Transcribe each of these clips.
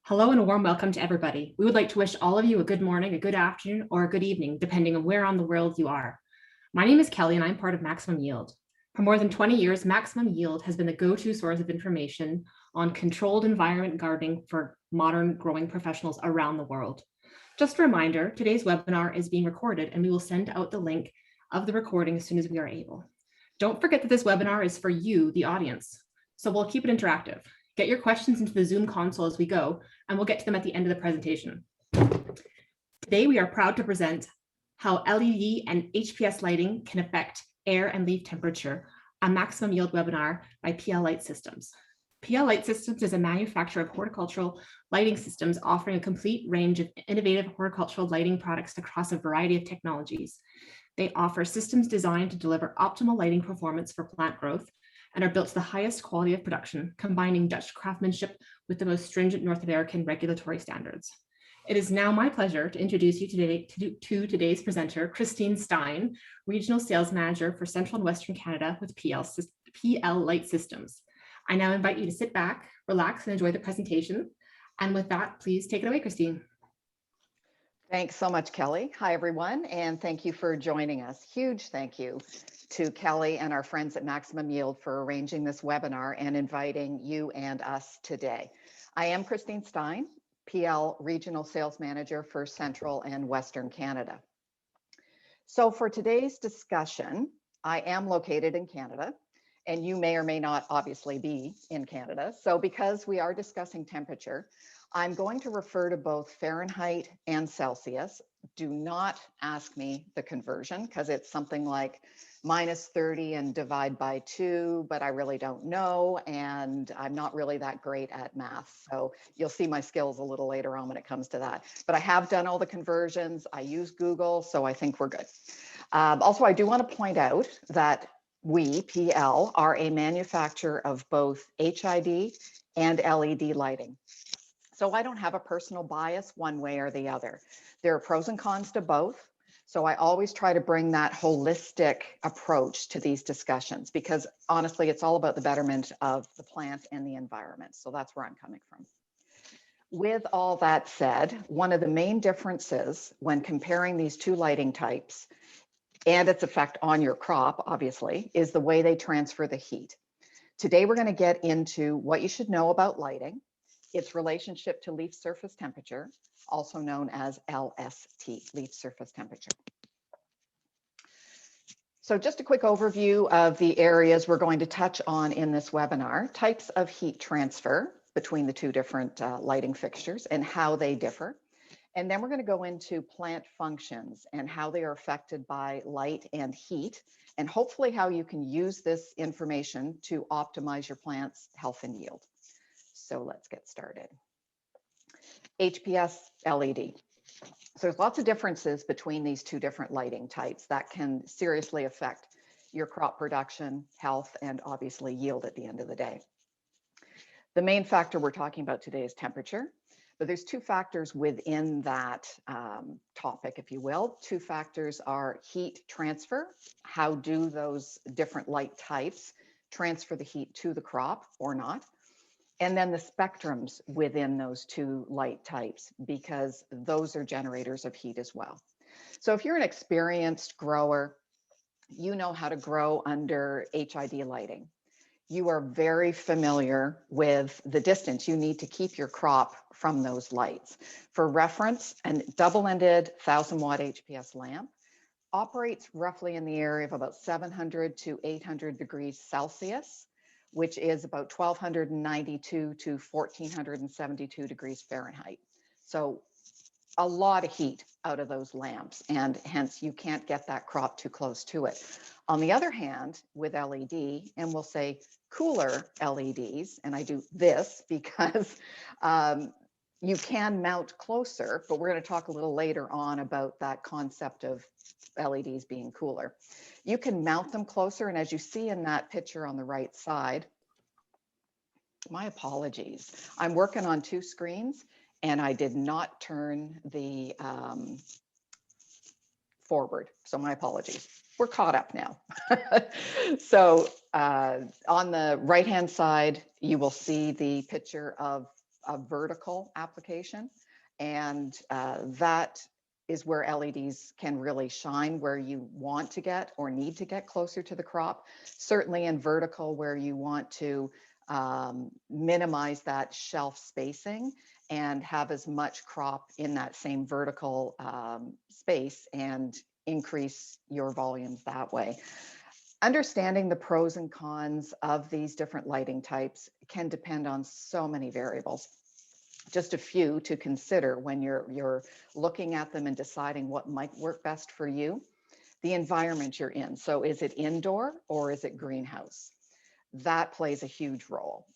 Hello and a warm welcome to everybody. We would like to wish all of you a good morning, a good afternoon, or a good evening, depending on where on the world you are. My name is Kelly and I'm part of Maximum Yield. For more than 20 years, Maximum Yield has been the go-to source of information on controlled environment gardening for modern growing professionals around the world. Just a reminder, today's webinar is being recorded and we will send out the link of the recording as soon as we are able. Don't forget that this webinar is for you, the audience, so we'll keep it interactive. Get your questions into the Zoom console as we go, and we'll get to them at the end of the presentation. Today, we are proud to present how LED and HPS lighting can affect air and leaf temperature, a maximum yield webinar by PL Light Systems. PL Light Systems is a manufacturer of horticultural lighting systems offering a complete range of innovative horticultural lighting products across a variety of technologies. They offer systems designed to deliver optimal lighting performance for plant growth and are built to the highest quality of production, combining Dutch craftsmanship with the most stringent North American regulatory standards. It is now my pleasure to introduce you to today's presenter, Christine Stein, Regional Sales Manager for Central and Western Canada with PL Light Systems. I now invite you to sit back, relax, and enjoy the presentation. And with that, please take it away, Christine. Thanks so much, Kelly. Hi, everyone, and thank you for joining us. Huge thank you to Kelly and our friends at Maximum Yield for arranging this webinar and inviting you and us today. I am Christine Stein, PL Regional Sales Manager for Central and Western Canada. So for today's discussion, I am located in Canada, and you may or may not obviously be in Canada. So because we are discussing temperature, I'm going to refer to both Fahrenheit and Celsius. Do not ask me the conversion because it's something like -30 and divide by 2, but I really don't know. And I'm not really that great at math. So you'll see my skills a little later on when it comes to that. But I have done all the conversions. I use Google, so I think we're good. Also, I do want to point out that we, PL, are a manufacturer of both HID and LED lighting. So I don't have a personal bias one way or the other. There are pros and cons to both. So I always try to bring that holistic approach to these discussions because honestly, it's all about the betterment of the plant and the environment. So that's where I'm coming from. With all that said, one of the main differences when comparing these two lighting types and its effect on your crop, obviously, is the way they transfer the heat. Today, we're going to get into what you should know about lighting, its relationship to leaf surface temperature, also known as LST, leaf surface temperature. So just a quick overview of the areas we're going to touch on in this webinar, types of heat transfer between the two different lighting fixtures and how they differ. And then we're going to go into plant functions and how they are affected by light and heat, and hopefully how you can use this information to optimize your plant's health and yield. So let's get started. HPS LED. So there's lots of differences between these two different lighting types that can seriously affect your crop production, health, and obviously yield at the end of the day. The main factor we're talking about today is temperature, but there's two factors within that topic, if you will. Two factors are heat transfer. How do those different light types transfer the heat to the crop or not? And then the spectrums within those two light types, because those are generators of heat as well. So if you're an experienced grower, you know how to grow under HID lighting. You are very familiar with the distance you need to keep your crop from those lights. For reference, a double-ended 1000-watt HPS lamp operates roughly in the area of about 700 to 800 degrees Celsius, which is about 1292 to 1472 degrees Fahrenheit. So a lot of heat out of those lamps, and hence you can't get that crop too close to it. On the other hand, with LED, and we'll say cooler LEDs, and I do this because you can mount closer, but we're going to talk a little later on about that concept of LEDs being cooler. You can mount them closer, and as you see in that picture on the right side, my apologies, I'm working on two screens and I did not turn the forward, so my apologies. We're caught up now. So on the right-hand side, you will see the picture of a vertical application. And that is where LEDs can really shine, where you want to get or need to get closer to the crop. Certainly in vertical, where you want to minimize that shelf spacing and have as much crop in that same vertical space and increase your volumes that way. Understanding the pros and cons of these different lighting types can depend on so many variables. Just a few to consider when you're looking at them and deciding what might work best for you. The environment you're in. So is it indoor or is it greenhouse? That plays a huge role,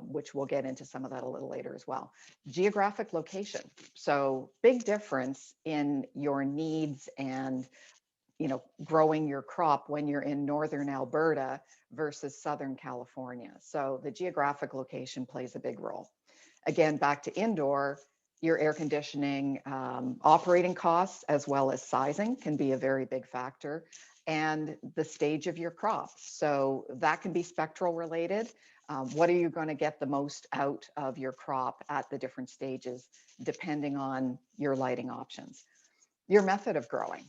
which we'll get into some of that a little later as well. Geographic location. So big difference in your needs and growing your crop when you're in northern Alberta versus southern California. So the geographic location plays a big role. Again, back to indoor, your air conditioning operating costs as well as sizing can be a very big factor, and the stage of your crop. So that can be spectral related. What are you going to get the most out of your crop at the different stages, depending on your lighting options? Your method of growing.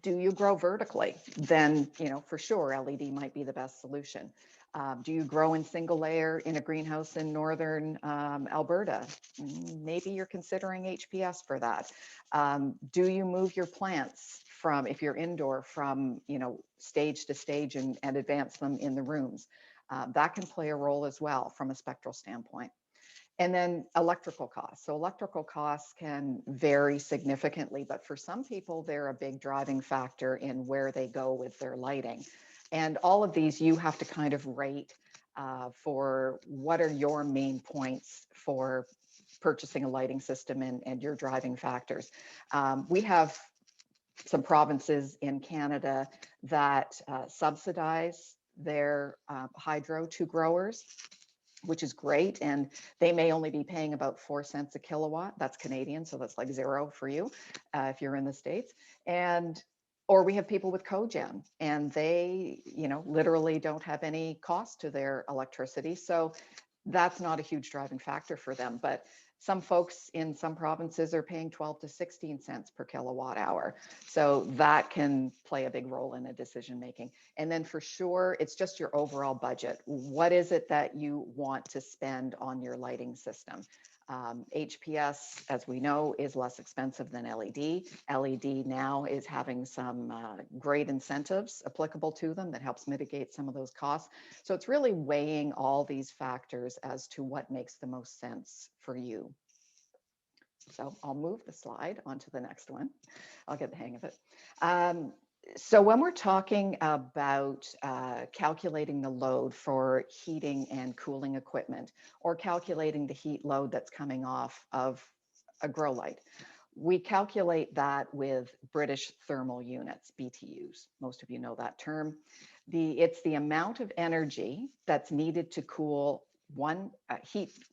Do you grow vertically? Then, for sure, LED might be the best solution. Do you grow in single layer in a greenhouse in northern Alberta? Maybe you're considering HPS for that. Do you move your plants from, if you're indoor, from stage to stage and advance them in the rooms? That can play a role as well from a spectral standpoint. And then electrical costs. So electrical costs can vary significantly, but for some people, they're a big driving factor in where they go with their lighting. And all of these you have to kind of rate for what are your main points for purchasing a lighting system and your driving factors. We have some provinces in Canada that subsidize their hydro to growers, which is great. And they may only be paying about 4 cents a kilowatt. That's Canadian, so that's like zero for you if you're in the States. Or we have people with cogen, and they, literally don't have any cost to their electricity. So that's not a huge driving factor for them. But some folks in some provinces are paying 12 to 16 cents per kilowatt hour. So that can play a big role in a decision making. And then for sure, it's just your overall budget. What is it that you want to spend on your lighting system? HPS, as we know, is less expensive than LED. LED now is having some great incentives applicable to them that helps mitigate some of those costs. So it's really weighing all these factors as to what makes the most sense for you. So I'll move the slide onto the next one. I'll get the hang of it. So when we're talking about calculating the load for heating and cooling equipment, or calculating the heat load that's coming off of a grow light, we calculate that with British thermal units, BTUs. Most of you know that term. It's the amount of energy that's needed to cool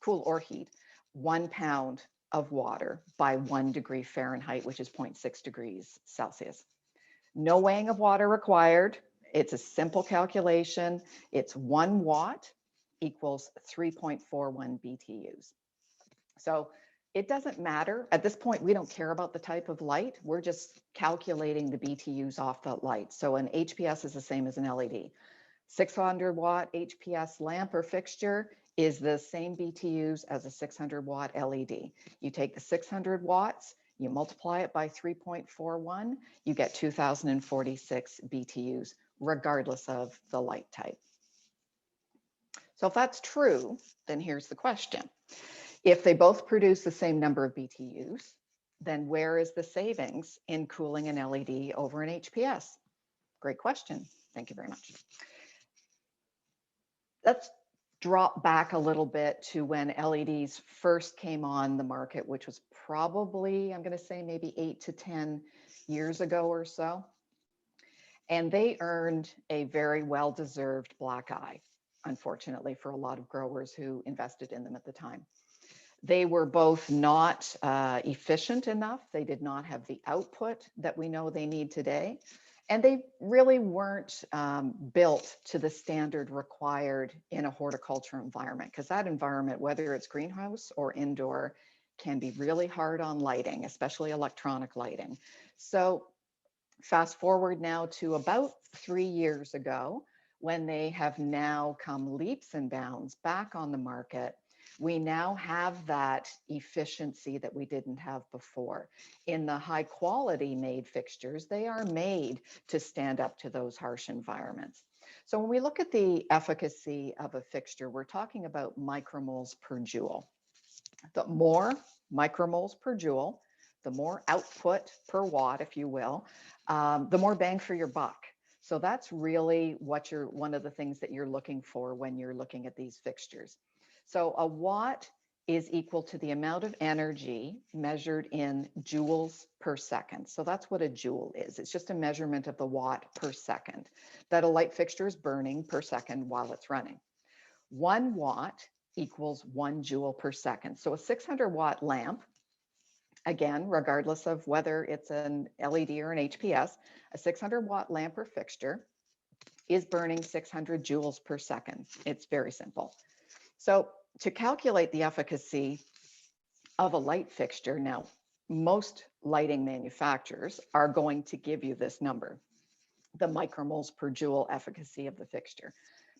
cool or heat 1 pound of water by 1 degree Fahrenheit, which is 0.6 degrees Celsius. No weighing of water required. It's a simple calculation. It's 1 watt equals 3.41 BTUs. So it doesn't matter. At this point, we don't care about the type of light. We're just calculating the BTUs off that light. So an HPS is the same as an LED. 600 watt HPS lamp or fixture is the same BTUs as a 600 watt LED. You take the 600 watts, you multiply it by 3.41, you get 2046 BTUs, regardless of the light type. So if that's true, then here's the question. If they both produce the same number of BTUs, then where is the savings in cooling an LED over an HPS? Great question. Thank you very much. Let's drop back a little bit to when LEDs first came on the market, which was probably, I'm going to say maybe 8 to 10 years ago or so. And they earned a very well-deserved black eye, unfortunately, for a lot of growers who invested in them at the time. They were both not efficient enough. They did not have the output that we know they need today. And they really weren't built to the standard required in a horticulture environment, because that environment, whether it's greenhouse or indoor, can be really hard on lighting, especially electronic lighting. So fast forward now to about 3 years ago, when they have now come leaps and bounds back on the market. We now have that efficiency that we didn't have before. In the high quality made fixtures, they are made to stand up to those harsh environments. So when we look at the efficacy of a fixture, we're talking about micromoles per joule. The more micromoles per joule, the more output per watt, if you will, the more bang for your buck. So that's really what one of the things that you're looking for when you're looking at these fixtures. So a watt is equal to the amount of energy measured in joules per second. So that's what a joule is. It's just a measurement of the watt per second that a light fixture is burning per second while it's running. 1 watt equals 1 joule per second. So a 600 watt lamp, again, regardless of whether it's an LED or an HPS, a 600 watt lamp or fixture is burning 600 joules per second. It's very simple. So to calculate the efficacy of a light fixture, now, most lighting manufacturers are going to give you this number, the micromoles per joule efficacy of the fixture.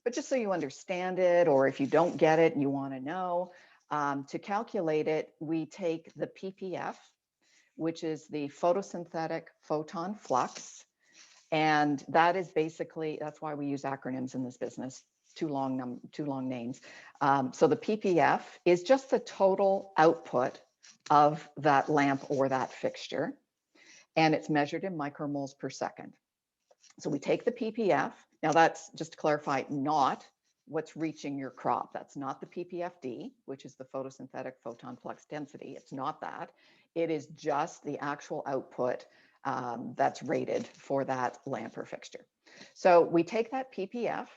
But just so you understand it, or if you don't get it and you want to know, to calculate it, we take the ppf, which is the photosynthetic photon flux. And that is basically, that's why we use acronyms in this business, too long names. So the ppf is just the total output of that lamp or that fixture, and it's measured in micromoles per second. So we take the ppf. Now that's, just to clarify, not what's reaching your crop. That's not the ppfd, which is the photosynthetic photon flux density. It's not that. It is just the actual output that's rated for that lamp or fixture. So we take that ppf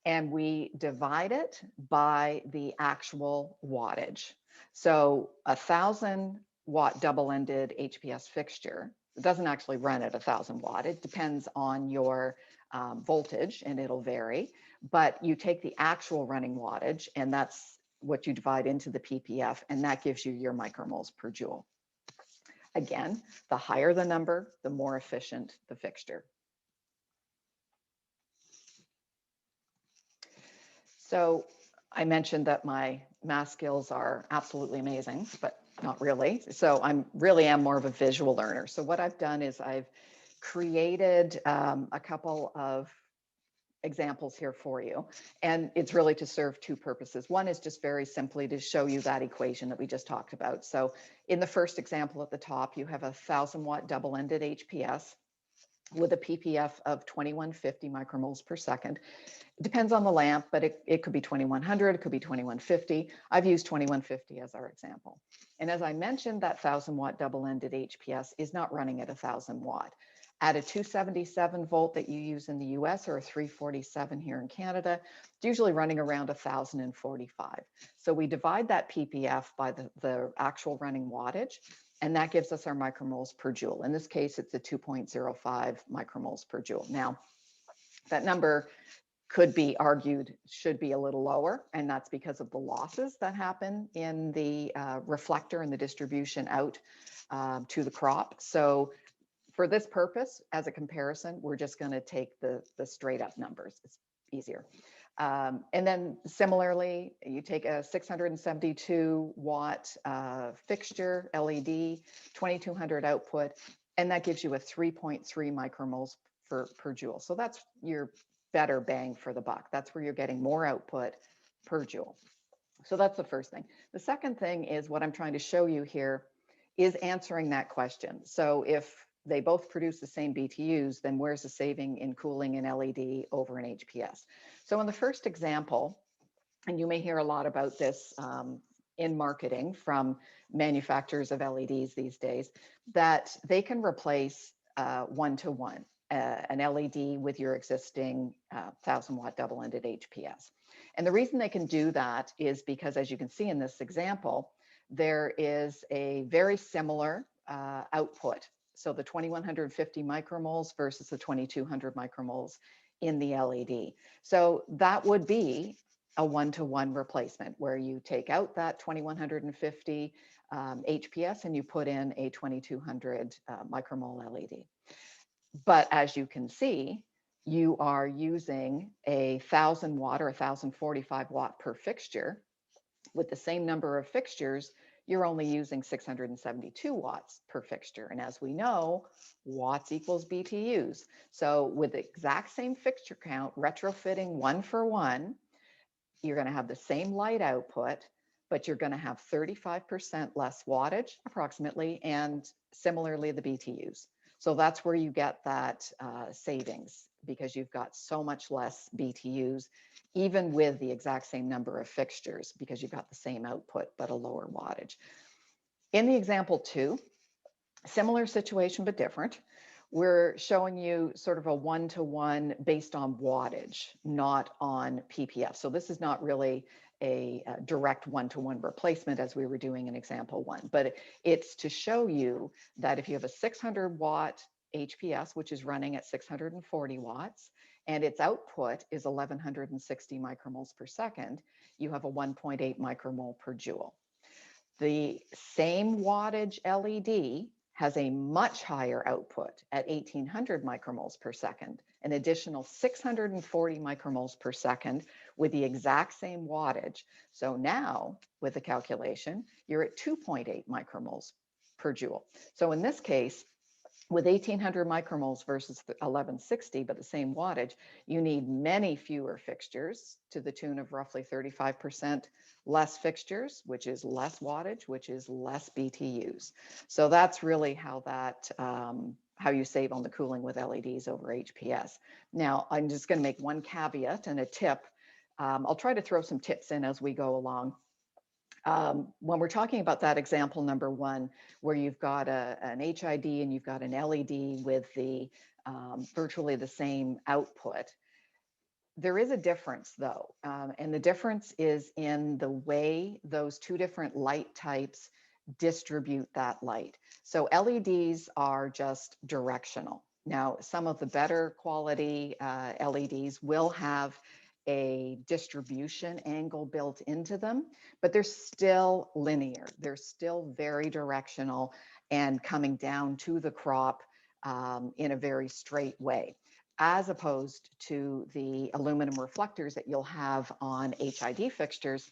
and we divide it by the actual wattage. So 1,000 watt double-ended HPS fixture, it doesn't actually run at 1,000 watt. It depends on your voltage, and it'll vary. But you take the actual running wattage, and that's what you divide into the ppf, and that gives you your micromoles per joule. Again, the higher the number, the more efficient the fixture. So I mentioned that my math skills are absolutely amazing, but not really. So I really am more of a visual learner. So what I've done is I've created a couple of examples here for you. And it's really to serve two purposes. One is just very simply to show you that equation that we just talked about. So in the first example at the top, you have a 1,000 watt double-ended HPS with a ppf of 2150 micromoles per second. It depends on the lamp, but it could be 2100, it could be 2150. I've used 2150 as our example. And as I mentioned, that 1,000 watt double-ended HPS is not running at 1,000 watt. At a 277 volt that you use in the US or a 347 here in Canada, it's usually running around 1,045. So we divide that ppf by the actual running wattage, and that gives us our micromoles per joule. In this case, it's a 2.05 micromoles per joule. Now, that number could be argued should be a little lower, and that's because of the losses that happen in the reflector and the distribution out to the crop. So for this purpose, as a comparison, we're just going to take the straight up numbers. It's easier. And then similarly, you take a 672 watt fixture, LED, 2200 output, and that gives you a 3.3 micromoles per joule. So that's your better bang for the buck. That's where you're getting more output per joule. So that's the first thing. The second thing is what I'm trying to show you here is answering that question. So if they both produce the same BTUs, then where's the saving in cooling an LED over an HPS? So in the first example, and you may hear a lot about this in marketing from manufacturers of LEDs these days, that they can replace one-to-one an LED with your existing 1,000 watt double-ended HPS. And the reason they can do that is because, as you can see in this example, there is a very similar output. So the 2150 micromoles versus the 2200 micromoles in the LED. So that would be a one-to-one replacement where you take out that 2150 HPS and you put in a 2200 micromole LED. But as you can see, you are using a 1000 watt or 1045 watt per fixture. With the same number of fixtures, you're only using 672 watts per fixture. And as we know, watts equals BTUs. So with the exact same fixture count, retrofitting one for one, you're going to have the same light output, but you're going to have 35% less wattage approximately, and similarly the BTUs. So that's where you get that savings, because you've got so much less BTUs, even with the exact same number of fixtures, because you've got the same output, but a lower wattage. In the example 2, similar situation, but different. We're showing you sort of a one-to-one based on wattage, not on ppf. So this is not really a direct one-to-one replacement as we were doing in example 1, but it's to show you that if you have a 600 watt HPS, which is running at 640 watts, and its output is 1160 micromoles per second, you have a 1.8 micromole per joule. The same wattage LED has a much higher output at 1800 micromoles per second, an additional 640 micromoles per second with the exact same wattage. So now with the calculation, you're at 2.8 micromoles per joule. So in this case, with 1800 micromoles versus 1160, but the same wattage, you need many fewer fixtures to the tune of roughly 35% less fixtures, which is less wattage, which is less BTUs. So that's really how that, how you save on the cooling with LEDs over HPS. Now, I'm just going to make one caveat and a tip. I'll try to throw some tips in as we go along. When we're talking about that example number 1, where you've got an HID and you've got an LED with the virtually the same output, there is a difference though. And the difference is in the way those two different light types distribute that light. So LEDs are just directional. Now, some of the better quality LEDs will have a distribution angle built into them, but they're still linear. They're still very directional and coming down to the crop in a very straight way, as opposed to the aluminum reflectors that you'll have on HID fixtures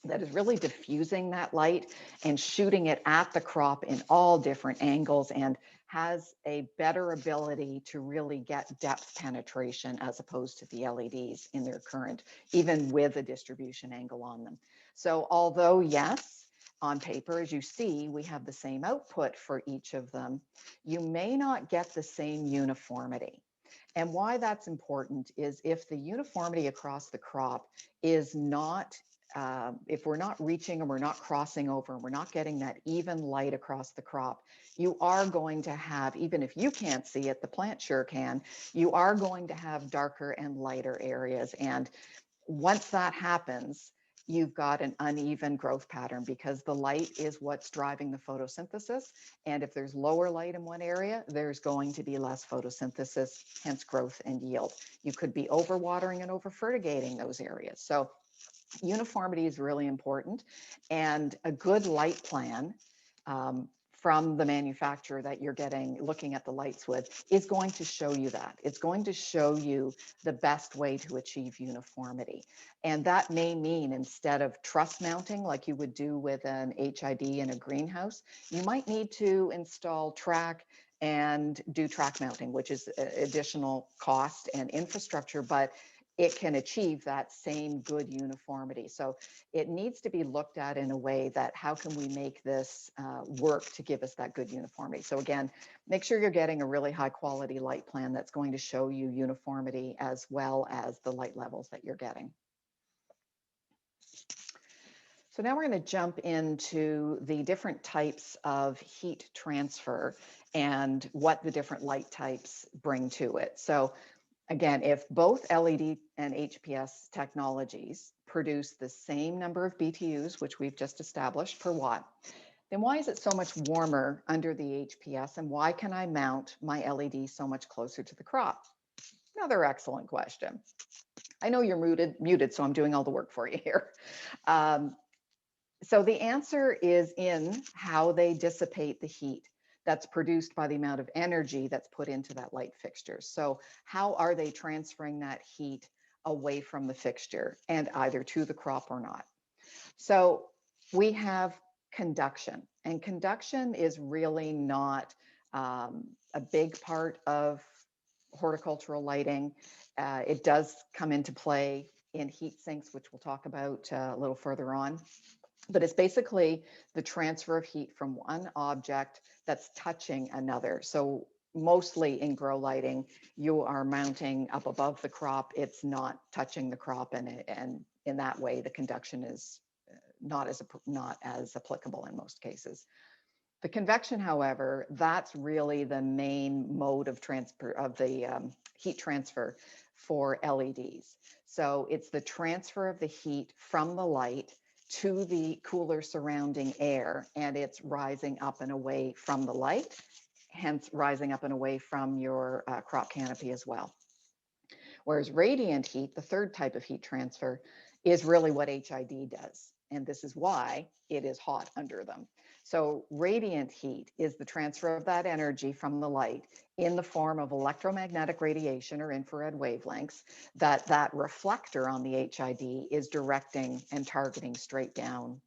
that is really diffusing that light and shooting it at the crop in all different angles, and has a better ability to really get depth penetration as opposed to the LEDs in their current, even with a distribution angle on them. So although yes, on paper, as you see, we have the same output for each of them, you may not get the same uniformity. And why that's important is if the uniformity across the crop is not, if we're not reaching and we're not crossing over and we're not getting that even light across the crop, you are going to have, even if you can't see it, the plant sure can, you are going to have darker and lighter areas. And once that happens, you've got an uneven growth pattern, because the light is what's driving the photosynthesis. And if there's lower light in one area, there's going to be less photosynthesis, hence growth and yield. You could be overwatering and over fertigating those areas. So uniformity is really important, and a good light plan from the manufacturer that you're looking at the lights with is going to show you that. It's going to show you the best way to achieve uniformity. And that may mean, instead of truss mounting like you would do with an HID in a greenhouse, you might need to install track and do track mounting, which is additional cost and infrastructure, but it can achieve that same good uniformity. So it needs to be looked at in a way that, how can we make this work to give us that good uniformity? So again, make sure you're getting a really high quality light plan that's going to show you uniformity as well as the light levels that you're getting. So now we're going to jump into the different types of heat transfer and what the different light types bring to it. So again, if both LED and HPS technologies produce the same number of BTUs, which we've just established per watt, then why is it so much warmer under the HPS, and why can I mount my LED so much closer to the crop? Another excellent question. I know you're muted, so I'm doing all the work for you here. So the answer is in how they dissipate the heat that's produced by the amount of energy that's put into that light fixture. So how are they transferring that heat away from the fixture and either to the crop or not? So we have conduction, and conduction is really not a big part of horticultural lighting. It does come into play in heat sinks, which we'll talk about a little further on. But it's basically the transfer of heat from one object that's touching another. So mostly in grow lighting, you are mounting up above the crop. It's not touching the crop, and in that way, the conduction is not as applicable in most cases. The convection, however, that's really the main mode of transfer of the heat transfer for LEDs. So it's the transfer of the heat from the light to the cooler surrounding air, and it's rising up and away from the light, hence rising up and away from your crop canopy as well. Whereas radiant heat, the third type of heat transfer, is really what HID does. And this is why it is hot under them. So radiant heat is the transfer of that energy from the light in the form of electromagnetic radiation or infrared wavelengths that reflector on the HID is directing and targeting straight down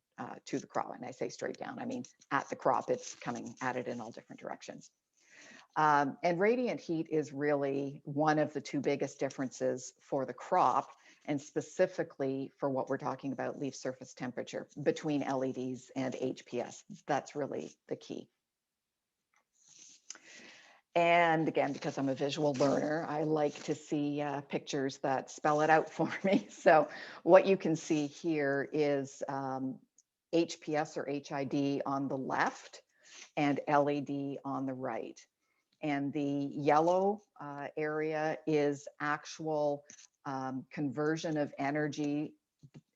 to the crop. And I say straight down, I mean at the crop, it's coming at it in all different directions. And radiant heat is really one of the two biggest differences for the crop, and specifically for what we're talking about, leaf surface temperature between LEDs and HPS. That's really the key. And again, because I'm a visual learner, I like to see pictures that spell it out for me. So what you can see here is HPS or HID on the left and LED on the right. And the yellow area is actual conversion of energy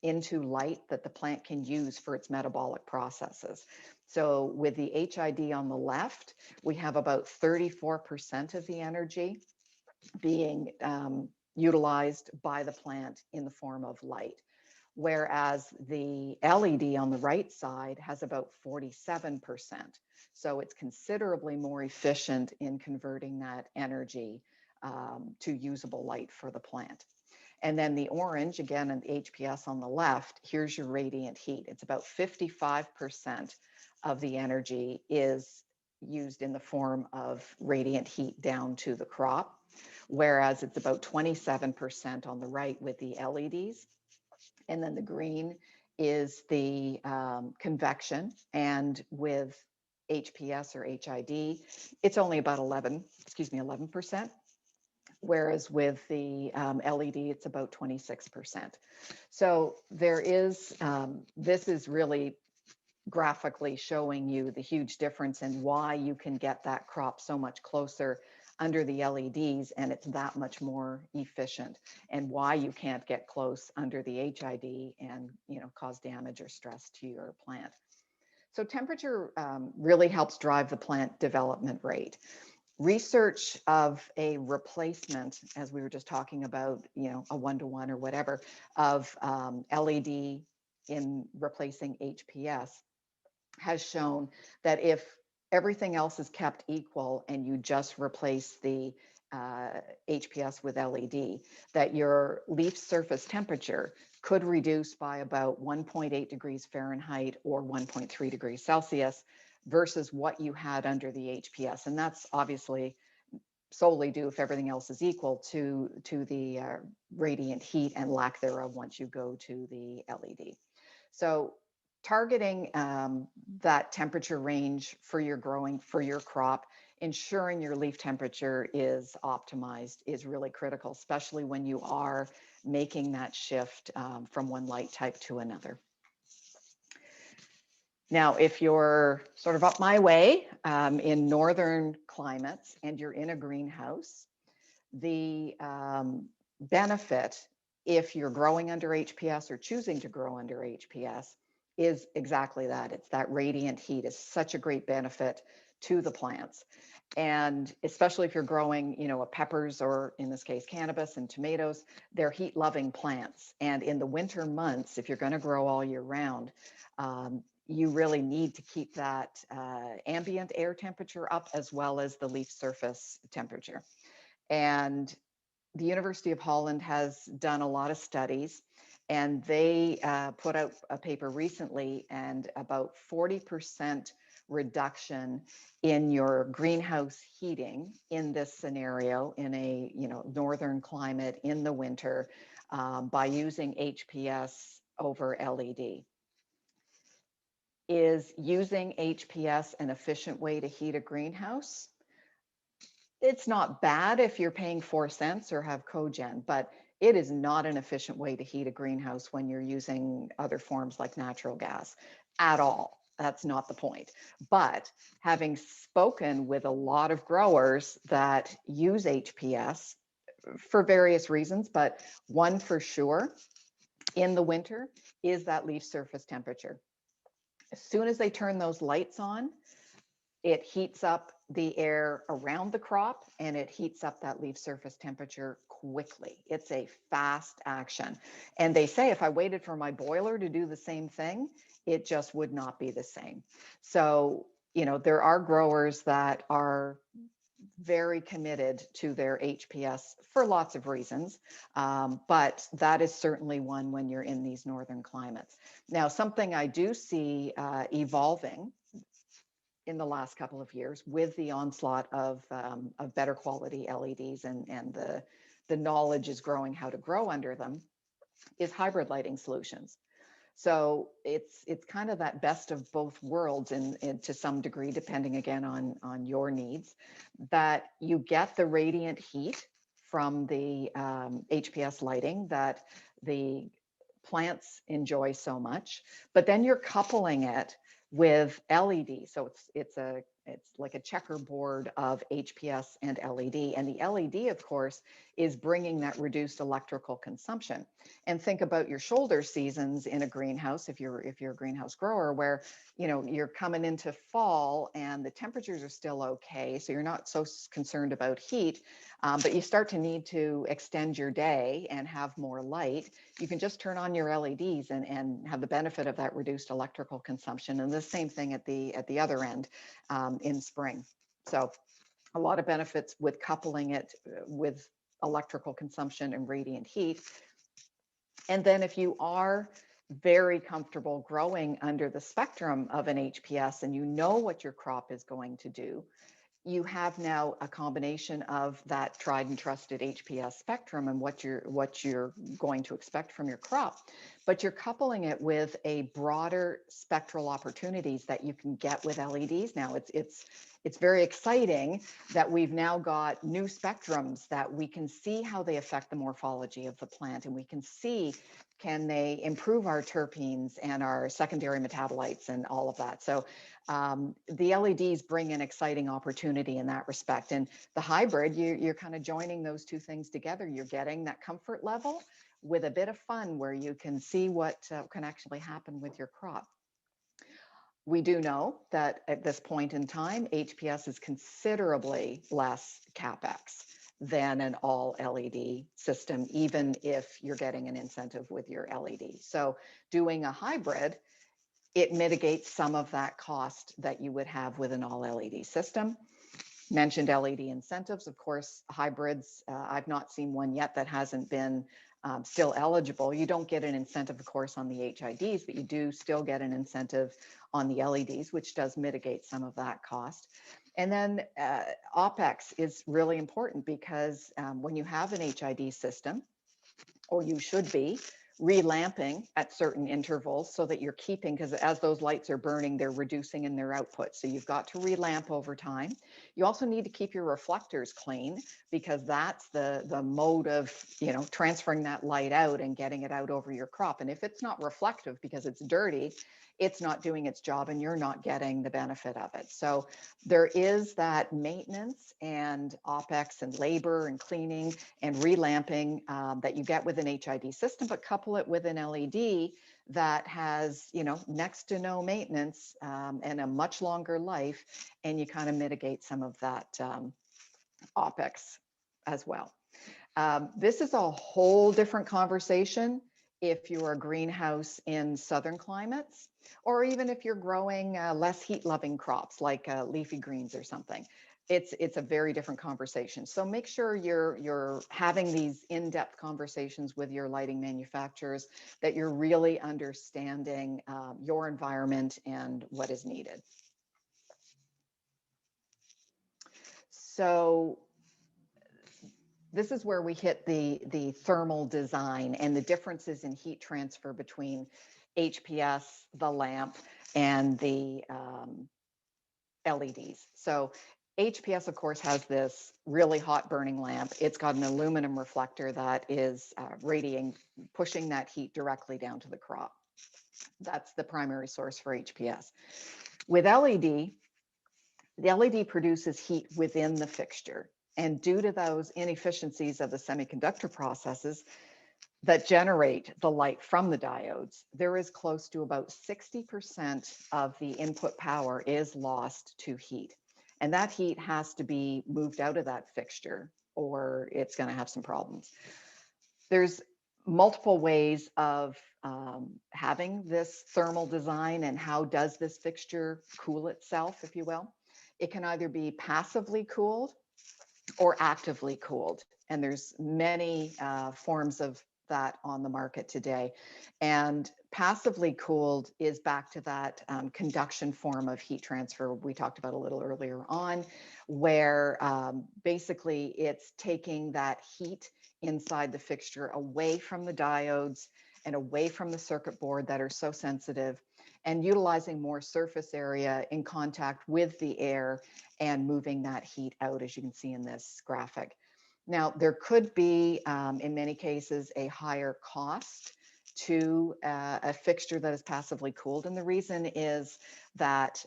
into light that the plant can use for its metabolic processes. So with the HID on the left, we have about 34% of the energy being utilized by the plant in the form of light. Whereas the LED on the right side has about 47%. So it's considerably more efficient in converting that energy to usable light for the plant. And then the orange, again, and the HPS on the left, here's your radiant heat. It's about 55% of the energy is used in the form of radiant heat down to the crop, whereas it's about 27% on the right with the LEDs. And then the green is the convection, and with HPS or HID, it's only about 11%, whereas with the LED, it's about 26%. So there is, this is really graphically showing you the huge difference in why you can get that crop so much closer under the LEDs, and it's that much more efficient, and why you can't get close under the HID and cause damage or stress to your plant. So temperature really helps drive the plant development rate. Research of a replacement, as we were just talking about, a 1-to-1 or whatever, of LED in replacing HPS has shown that if everything else is kept equal and you just replace the HPS with LED, that your leaf surface temperature could reduce by about 1.8 degrees Fahrenheit or 1.3 degrees Celsius versus what you had under the HPS. And that's obviously solely due, if everything else is equal, to the radiant heat and lack thereof once you go to the LED. So targeting that temperature range for your crop, ensuring your leaf temperature is optimized is really critical, especially when you are making that shift from one light type to another. Now, if you're sort of up my way in northern climates and you're in a greenhouse, the benefit, if you're growing under HPS or choosing to grow under HPS, is exactly that. It's that radiant heat is such a great benefit to the plants. And especially if you're growing, a peppers, or in this case, cannabis and tomatoes, they're heat loving plants. And in the winter months, if you're going to grow all year round, you really need to keep that ambient air temperature up, as well as the leaf surface temperature. And the University of Holland has done a lot of studies, and they put out a paper recently, and about 40% reduction in your greenhouse heating in this scenario, in a northern climate in the winter, by using HPS over LED. Is using HPS an efficient way to heat a greenhouse? It's not bad if you're paying 4 cents or have cogen, but it is not an efficient way to heat a greenhouse when you're using other forms like natural gas at all. That's not the point. But having spoken with a lot of growers that use HPS for various reasons, but one for sure in the winter is that leaf surface temperature. As soon as they turn those lights on, it heats up the air around the crop, and it heats up that leaf surface temperature quickly. It's a fast action. And they say if I waited for my boiler to do the same thing, it just would not be the same. So, there are growers that are very committed to their HPS for lots of reasons, but that is certainly one when you're in these northern climates. Now, something I do see evolving in the last couple of years with the onslaught of better quality LEDs, and the knowledge is growing how to grow under them, is hybrid lighting solutions. So it's kind of that best of both worlds, in to some degree, depending again on your needs, that you get the radiant heat from the HPS lighting that the plants enjoy so much, but then you're coupling it with LED. So it's like a checkerboard of HPS and LED. And the LED, of course, is bringing that reduced electrical consumption. And think about your shoulder seasons in a greenhouse, if you're a greenhouse grower, where you're coming into fall and the temperatures are still okay, so you're not so concerned about heat, but you start to need to extend your day and have more light. You can just turn on your LEDs and have the benefit of that reduced electrical consumption. And the same thing at the other end in spring. So a lot of benefits with coupling it with electrical consumption and radiant heat. And then if you are very comfortable growing under the spectrum of an HPS, and you know what your crop is going to do, you have now a combination of that tried and trusted HPS spectrum and what you're going to expect from your crop, but you're coupling it with a broader spectral opportunities that you can get with LEDs now. It's very exciting that we've now got new spectrums that we can see how they affect the morphology of the plant, and we can see, can they improve our terpenes and our secondary metabolites and all of that. So the LEDs bring an exciting opportunity in that respect. And the hybrid, you're kind of joining those two things together. You're getting that comfort level with a bit of fun, where you can see what can actually happen with your crop. We do know that at this point in time, HPS is considerably less CapEx than an all LED system, even if you're getting an incentive with your LED. So doing a hybrid, it mitigates some of that cost that you would have with an all LED system. Mentioned LED incentives, of course, hybrids. I've not seen one yet that hasn't been still eligible. You don't get an incentive, of course, on the HIDs, but you do still get an incentive on the LEDs, which does mitigate some of that cost. And then OPEX is really important, because when you have an HID system, or you should be, relamping at certain intervals so that you're keeping, because as those lights are burning, they're reducing in their output. So you've got to relamp over time. You also need to keep your reflectors clean, because that's the mode of, transferring that light out and getting it out over your crop. And if it's not reflective because it's dirty, it's not doing its job, and you're not getting the benefit of it. So there is that maintenance and OPEX and labor and cleaning and relamping that you get with an HID system, but couple it with an LED that has, next to no maintenance and a much longer life, and you kind of mitigate some of that OpEx as well. This is a whole different conversation if you're a greenhouse in southern climates, or even if you're growing less heat-loving crops like leafy greens or something. It's a very different conversation. So make sure you're having these in-depth conversations with your lighting manufacturers, that you're really understanding your environment and what is needed. So this is where we hit the thermal design and the differences in heat transfer between HPS, the lamp, and the LEDs. So HPS, of course, has this really hot burning lamp. It's got an aluminum reflector that is radiating, pushing that heat directly down to the crop. That's the primary source for HPS. With LED, the LED produces heat within the fixture. And due to those inefficiencies of the semiconductor processes that generate the light from the diodes, there is close to about 60% of the input power is lost to heat. And that heat has to be moved out of that fixture, or it's going to have some problems. There's multiple ways of having this thermal design, and how does this fixture cool itself, if you will. It can either be passively cooled or actively cooled. And there's many forms of that on the market today. And passively cooled is back to that conduction form of heat transfer we talked about a little earlier on, where basically it's taking that heat inside the fixture away from the diodes and away from the circuit board that are so sensitive, and utilizing more surface area in contact with the air and moving that heat out, as you can see in this graphic. Now, there could be, in many cases, a higher cost to a fixture that is passively cooled. And the reason is that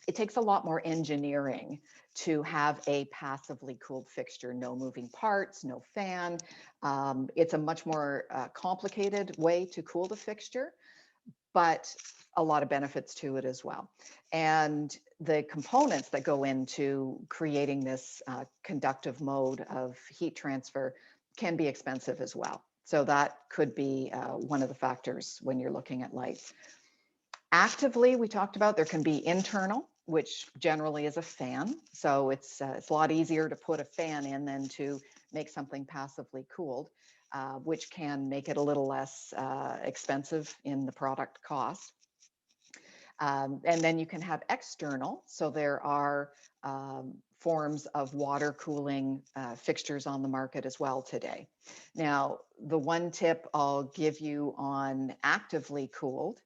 it takes a lot more engineering to have a passively cooled fixture, no moving parts, no fan. It's a much more complicated way to cool the fixture, but a lot of benefits to it as well. And the components that go into creating this conductive mode of heat transfer can be expensive as well. So that could be one of the factors when you're looking at lights. Actively, we talked about, there can be internal, which generally is a fan. So it's a lot easier to put a fan in than to make something passively cooled, which can make it a little less expensive in the product cost. And then you can have external. So there are forms of water cooling fixtures on the market as well today. Now, the one tip I'll give you on actively cooled,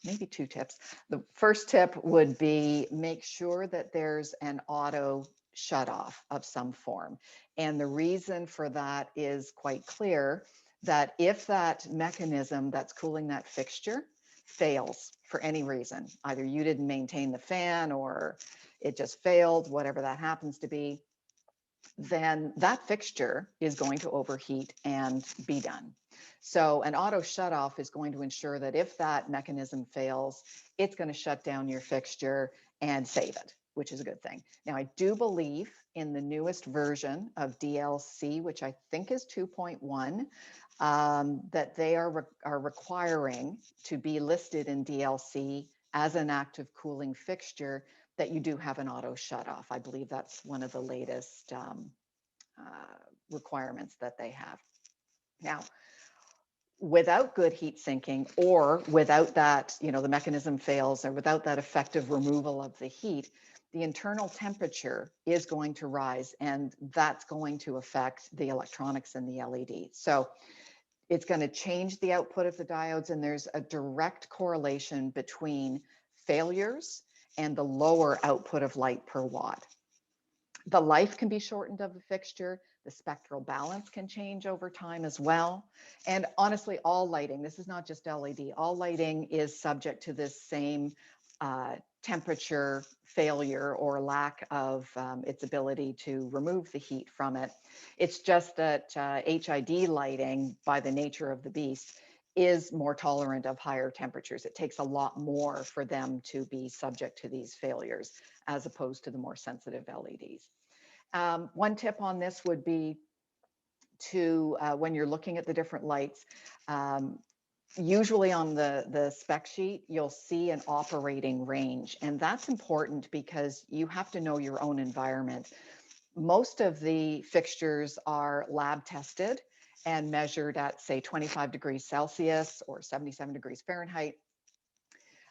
maybe two tips. The first tip would be make sure that there's an auto shut off of some form. And the reason for that is quite clear, that if that mechanism that's cooling that fixture fails for any reason, either you didn't maintain the fan or it just failed, whatever that happens to be, then that fixture is going to overheat and be done. So an auto shutoff is going to ensure that if that mechanism fails, it's going to shut down your fixture and save it, which is a good thing. Now, I do believe in the newest version of DLC, which I think is 2.1, that they are requiring to be listed in DLC as an active cooling fixture, that you do have an auto shutoff. I believe that's one of the latest requirements that they have. Now, without good heat sinking, or without that, the mechanism fails, or without that effective removal of the heat, the internal temperature is going to rise, and that's going to affect the electronics in the LED. So it's going to change the output of the diodes, and there's a direct correlation between failures and the lower output of light per watt. The life can be shortened of the fixture. The spectral balance can change over time as well. And honestly, all lighting, this is not just LED, all lighting is subject to this same temperature failure or lack of its ability to remove the heat from it. It's just that HID lighting, by the nature of the beast, is more tolerant of higher temperatures. It takes a lot more for them to be subject to these failures as opposed to the more sensitive LEDs. One tip on this would be to, when you're looking at the different lights, usually on the spec sheet, you'll see an operating range. And that's important because you have to know your own environment. Most of the fixtures are lab tested and measured at, say, 25 degrees Celsius or 77 degrees Fahrenheit.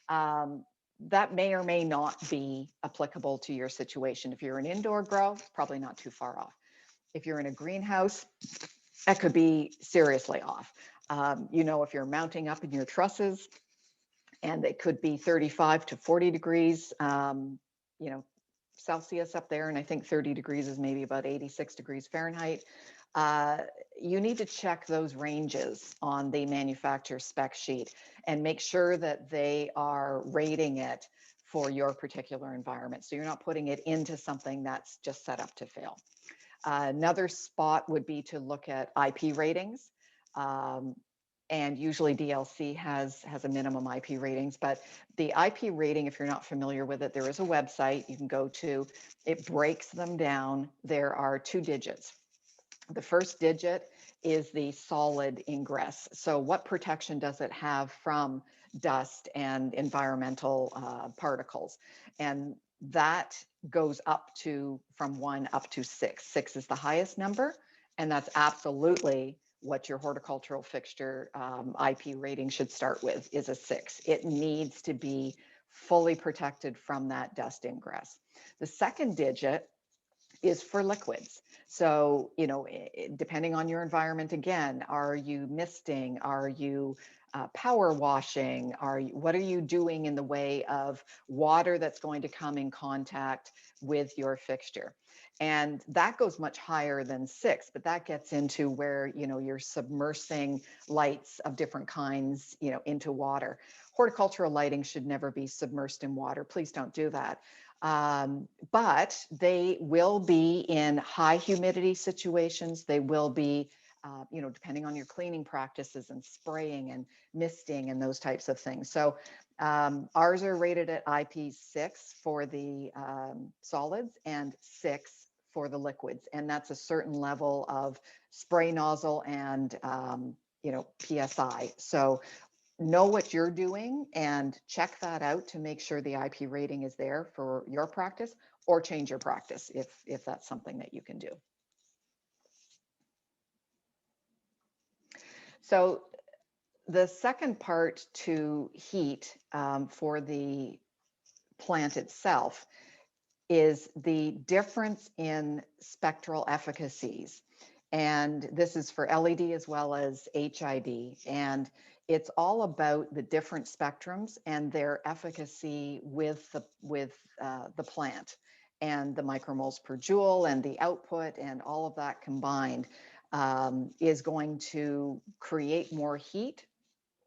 That may or may not be applicable to your situation. If you're an indoor grow, it's probably not too far off. If you're in a greenhouse, that could be seriously off. If you're mounting up in your trusses and it could be 35 to 40 degrees, Celsius up there, and I think 30 degrees is maybe about 86 degrees Fahrenheit. You need to check those ranges on the manufacturer spec sheet and make sure that they are rating it for your particular environment. So you're not putting it into something that's just set up to fail. Another spot would be to look at IP ratings. And usually DLC has a minimum IP ratings, but the IP rating, if you're not familiar with it, there is a website you can go to. It breaks them down. There are 2 digits. The first digit is the solid ingress. So what protection does it have from dust and environmental particles? And that goes up to from 1 up to 6. 6 is the highest number, and that's absolutely what your horticultural fixture IP rating should start with, is a 6. It needs to be fully protected from that dust ingress. The second digit is for liquids. So, depending on your environment, again, are you misting? Are you power washing? What are you doing in the way of water that's going to come in contact with your fixture? And that goes much higher than 6, but that gets into where, you're submersing lights of different kinds, into water. Horticultural lighting should never be submersed in water. Please don't do that. But they will be in high humidity situations. They will be, depending on your cleaning practices and spraying and misting and those types of things. So ours are rated at IP6 for the solids and 6 for the liquids. And that's a certain level of spray nozzle and, PSI. So know what you're doing and check that out to make sure the IP rating is there for your practice, or change your practice if that's something that you can do. So the second part to heat for the plant itself is the difference in spectral efficacies. And this is for LED as well as HID. And it's all about the different spectrums and their efficacy with the plant, and the micromoles per joule and the output and all of that combined is going to create more heat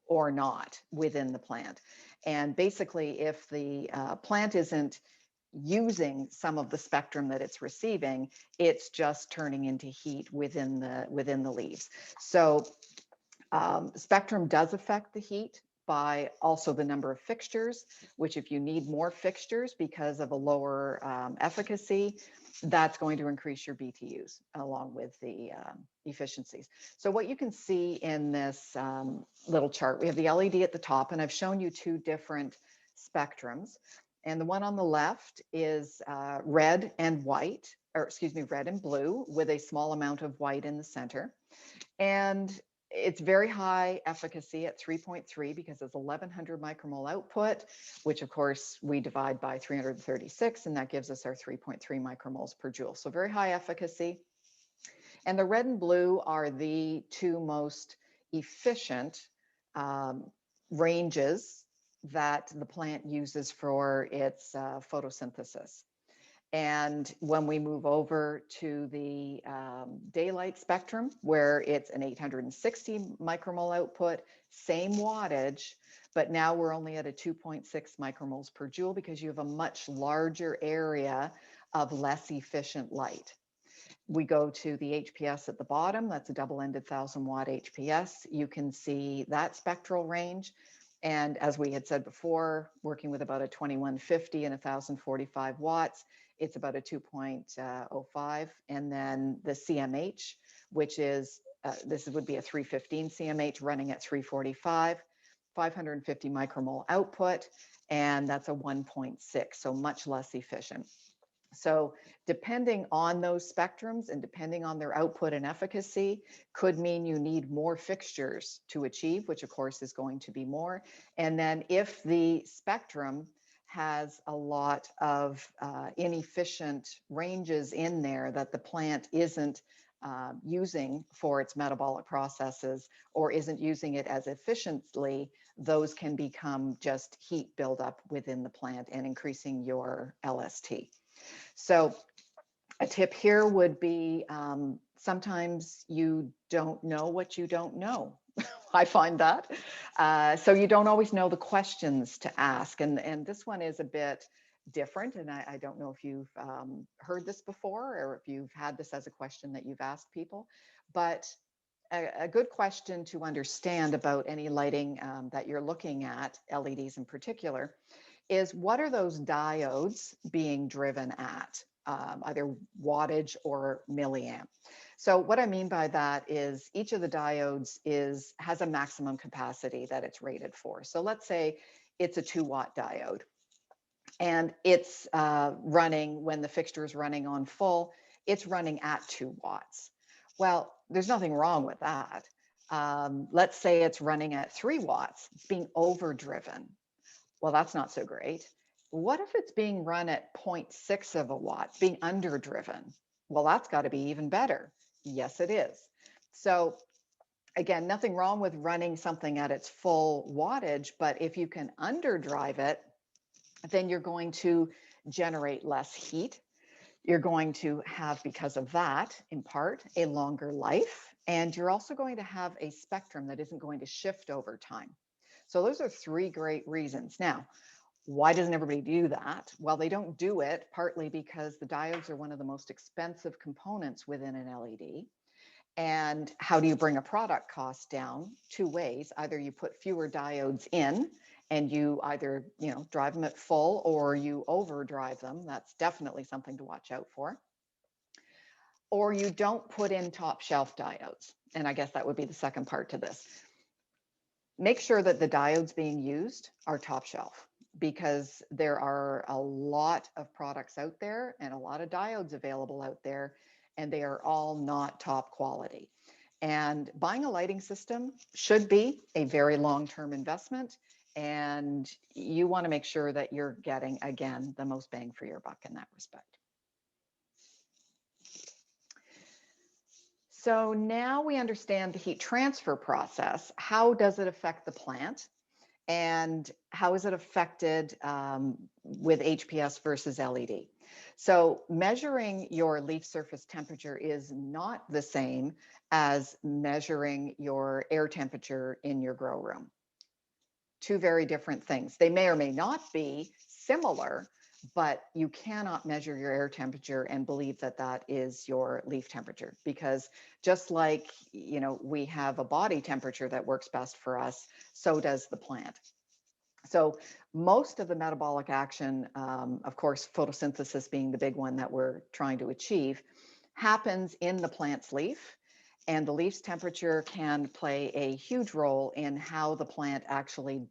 or not within the plant. And basically, if the plant isn't using some of the spectrum that it's receiving, it's just turning into heat within the leaves. So spectrum does affect the heat by also the number of fixtures, which if you need more fixtures because of a lower efficacy, that's going to increase your BTUs along with the efficiencies. So what you can see in this little chart, we have the LED at the top, and I've shown you 2 different spectrums. And the one on the left is red and white, or excuse me, red and blue with a small amount of white in the center. And it's very high efficacy at 3.3 because it's 1100 micromole output, which of course we divide by 336, and that gives us our 3.3 micromoles per joule. So very high efficacy. And the red and blue are the 2 most efficient ranges that the plant uses for its photosynthesis. And when we move over to the daylight spectrum, where it's an 860 micromole output, same wattage, but now we're only at a 2.6 micromoles per joule because you have a much larger area of less efficient light. we go to the HPS at the bottom. That's a double-ended 1,000-watt HPS. You can see that spectral range. And as we had said before, working with about a 2150 and 1,045 watts, it's about a 2.05. And then the CMH, which is, this would be a 315 CMH running at 345, 550 micromole output, and that's a 1.6, so much less efficient. So depending on those spectrums and depending on their output and efficacy could mean you need more fixtures to achieve, which of course is going to be more. And then if the spectrum has a lot of inefficient ranges in there that the plant isn't using for its metabolic processes or isn't using it as efficiently, those can become just heat buildup within the plant and increasing your LST. So a tip here would be sometimes you don't know what you don't know. I find that. So you don't always know the questions to ask. And this one is a bit different. And I don't know if you've heard this before or if you've had this as a question that you've asked people. But a good question to understand about any lighting that you're looking at, LEDs in particular, is what are those diodes being driven at, either wattage or milliamp. So what I mean by that is each of the diodes has a maximum capacity that it's rated for. So let's say it's a 2-watt diode and it's running, when the fixture is running on full, it's running at 2 watts. Well, there's nothing wrong with that. Let's say it's running at 3 watts, it's being overdriven. Well, that's not so great. What if it's being run at 0.6 of a watt, being underdriven? Well, that's got to be even better. Yes, it is. So again, nothing wrong with running something at its full wattage, but if you can underdrive it, then you're going to generate less heat. You're going to have, because of that, in part, a longer life. And you're also going to have a spectrum that isn't going to shift over time. So those are 3 great reasons. Now, why doesn't everybody do that? Well, they don't do it partly because the diodes are one of the most expensive components within an LED. And how do you bring a product cost down? 2 ways. Either you put fewer diodes in and you either, drive them at full or you overdrive them. That's definitely something to watch out for. Or you don't put in top shelf diodes. And I guess that would be the second part to this. Make sure that the diodes being used are top shelf, because there are a lot of products out there and a lot of diodes available out there, and they are all not top quality. And buying a lighting system should be a very long-term investment, and you want to make sure that you're getting, again, the most bang for your buck in that respect. So now we understand the heat transfer process. How does it affect the plant? And how is it affected with HPS versus LED? So measuring your leaf surface temperature is not the same as measuring your air temperature in your grow room. 2 very different things. They may or may not be similar, but you cannot measure your air temperature and believe that that is your leaf temperature, because just like, we have a body temperature that works best for us, so does the plant. So most of the metabolic action, of course, photosynthesis being the big one that we're trying to achieve, happens in the plant's leaf. And the leaf's temperature can play a huge role in how the plant actually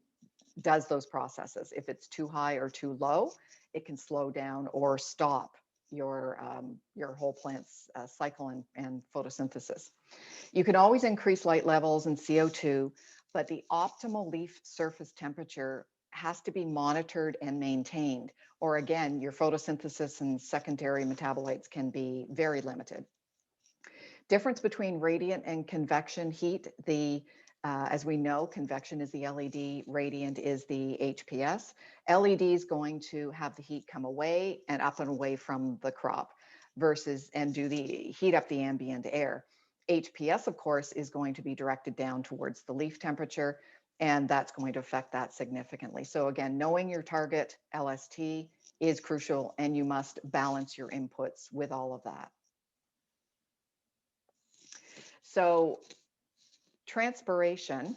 does those processes. If it's too high or too low, it can slow down or stop your whole plant's cycle and photosynthesis. You can always increase light levels and CO2, but the optimal leaf surface temperature has to be monitored and maintained, or again, your photosynthesis and secondary metabolites can be very limited. Difference between radiant and convection heat. As we know, convection is the LED, radiant is the HPS. LED is going to have the heat come away and up and away from the crop and do the heat up the ambient air. HPS, of course, is going to be directed down towards the leaf temperature, and that's going to affect that significantly. So again, knowing your target LST is crucial, and you must balance your inputs with all of that. So transpiration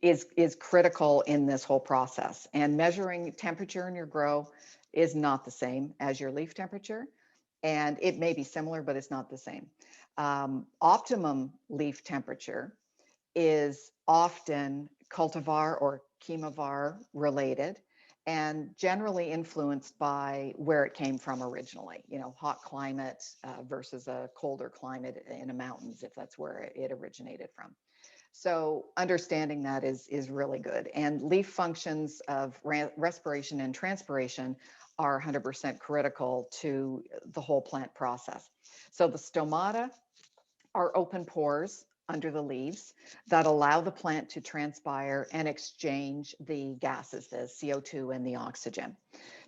is critical in this whole process, and measuring temperature in your grow is not the same as your leaf temperature, and it may be similar, but it's not the same. Optimum leaf temperature is often cultivar or chemovar related, and generally influenced by where it came from originally. You know, hot climate versus a colder climate in the mountains, if that's where it originated from. So understanding that is really good. And leaf functions of respiration and transpiration are 100% critical to the whole plant process. So the stomata are open pores under the leaves that allow the plant to transpire and exchange the gases, the CO2 and the oxygen.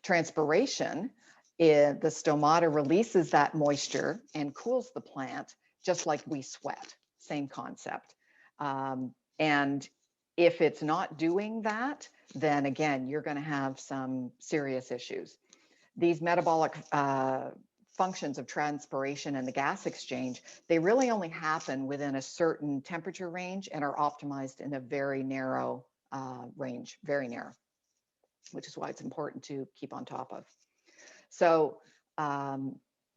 Transpiration, the stomata releases that moisture and cools the plant, just like we sweat, same concept. And if it's not doing that, then again, you're going to have some serious issues. These metabolic functions of transpiration and the gas exchange, they really only happen within a certain temperature range and are optimized in a very narrow range, very narrow, which is why it's important to keep on top of. So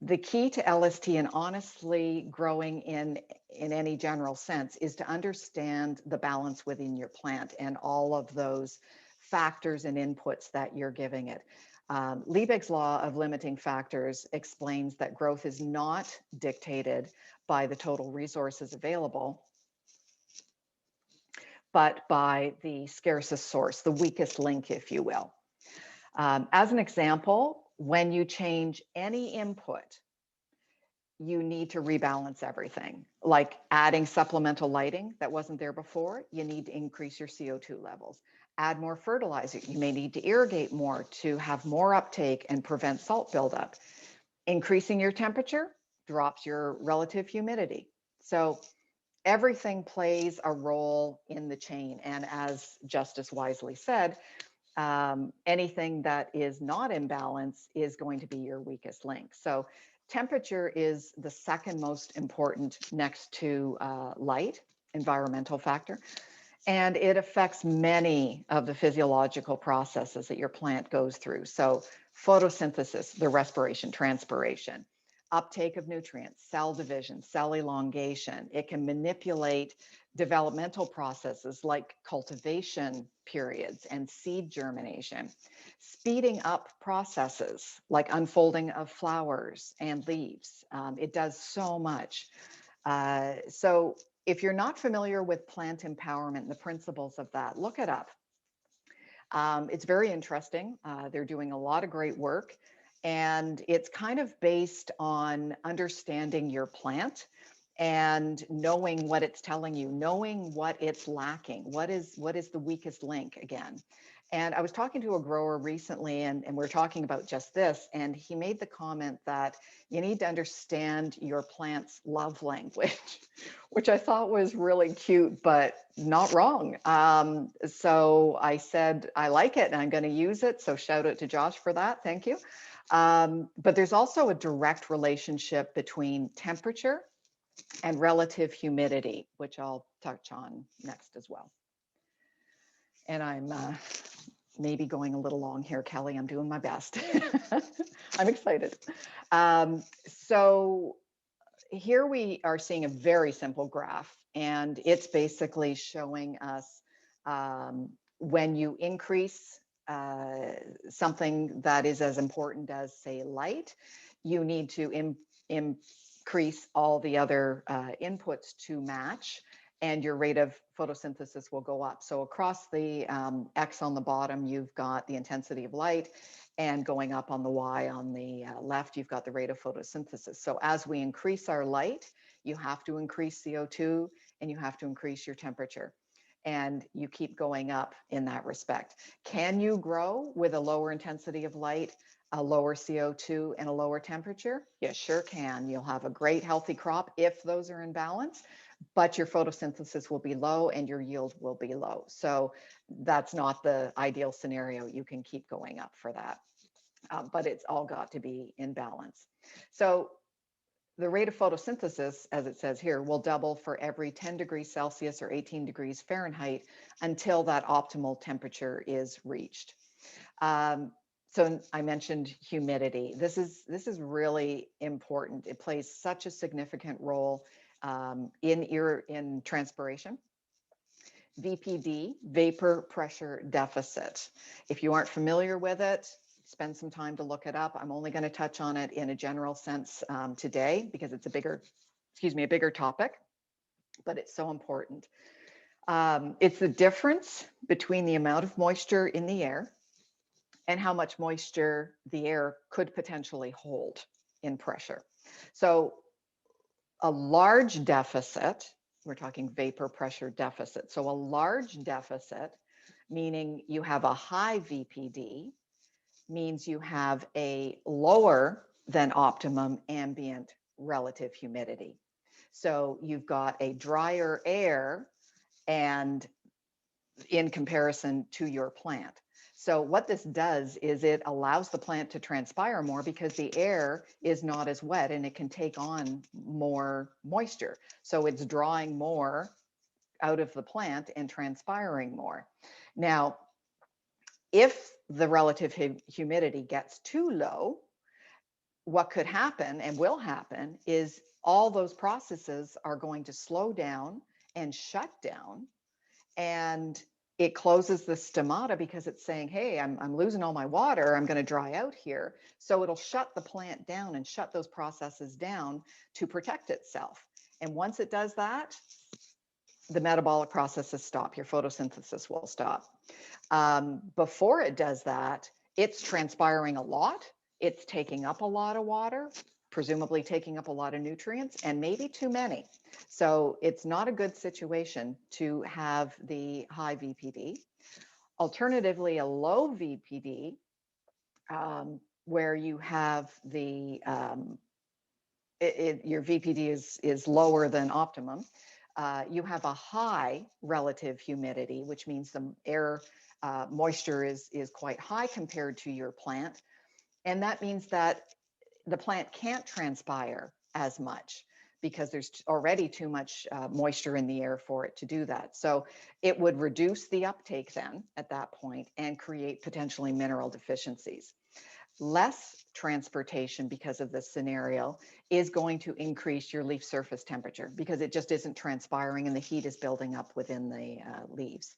the key to LST, and honestly growing in any general sense, is to understand the balance within your plant and all of those factors and inputs that you're giving it. Liebig's law of limiting factors explains that growth is not dictated by the total resources available, but by the scarcest source, the weakest link, if you will. As an example, when you change any input, you need to rebalance everything. Like adding supplemental lighting that wasn't there before, you need to increase your CO2 levels. Add more fertilizer, you may need to irrigate more to have more uptake and prevent salt buildup. Increasing your temperature drops your relative humidity. So everything plays a role in the chain. And as Justice wisely said, anything that is not in balance is going to be your weakest link. So temperature is the second most important next to light, environmental factor. And it affects many of the physiological processes that your plant goes through. So photosynthesis, the respiration, transpiration, uptake of nutrients, cell division, cell elongation. It can manipulate developmental processes like cultivation periods and seed germination, speeding up processes like unfolding of flowers and leaves. It does so much. So if you're not familiar with plant empowerment and the principles of that, look it up. It's very interesting. They're doing a lot of great work, and it's kind of based on understanding your plant and knowing what it's telling you, knowing what it's lacking, what is the weakest link again. And I was talking to a grower recently, and we're talking about just this, and he made the comment that you need to understand your plant's love language, which I thought was really cute, but not wrong. So I said, I like it and I'm going to use it. So shout out to Josh for that. Thank you. But there's also a direct relationship between temperature and relative humidity, which I'll touch on next as well. And I'm maybe going a little long here, Kelly. I'm doing my best. I'm excited. So here we are seeing a very simple graph, and it's basically showing us when you increase something that is as important as, say, light, you need to increase all the other inputs to match, and your rate of photosynthesis will go up. So across the X on the bottom, you've got the intensity of light, and going up on the Y on the left, you've got the rate of photosynthesis. So as we increase our light, you have to increase CO2 and you have to increase your temperature. And you keep going up in that respect. Can you grow with a lower intensity of light, a lower CO2, and a lower temperature? You sure can. You'll have a great healthy crop if those are in balance, but your photosynthesis will be low and your yield will be low. So that's not the ideal scenario. You can keep going up for that, but it's all got to be in balance. So the rate of photosynthesis, as it says here, will double for every 10 degrees Celsius or 18 degrees Fahrenheit until that optimal temperature is reached. So I mentioned humidity. This is really important. It plays such a significant role in transpiration. VPD, vapor pressure deficit. If you aren't familiar with it, spend some time to look it up. I'm only going to touch on it in a general sense today because it's a bigger topic, but it's so important. It's the difference between the amount of moisture in the air and how much moisture the air could potentially hold in pressure. So a large deficit, we're talking vapor pressure deficit. So a large deficit, meaning you have a high VPD, means you have a lower than optimum ambient relative humidity. So you've got a drier air and in comparison to your plant. So what this does is it allows the plant to transpire more because the air is not as wet and it can take on more moisture. So it's drawing more out of the plant and transpiring more. Now, if the relative humidity gets too low, what could happen and will happen is all those processes are going to slow down and shut down, and it closes the stomata because it's saying, hey, I'm losing all my water, I'm going to dry out here. So it'll shut the plant down and shut those processes down to protect itself. And once it does that, the metabolic processes stop, your photosynthesis will stop. Before it does that, it's transpiring a lot, it's taking up a lot of water, presumably taking up a lot of nutrients, and maybe too many. So it's not a good situation to have the high VPD. Alternatively, a low VPD, where you have the your VPD is lower than optimum. You have a high relative humidity, which means the air moisture is quite high compared to your plant. And that means that the plant can't transpire as much because there's already too much moisture in the air for it to do that. So it would reduce the uptake then at that point and create potentially mineral deficiencies. Less transportation because of this scenario is going to increase your leaf surface temperature because it just isn't transpiring and the heat is building up within the leaves.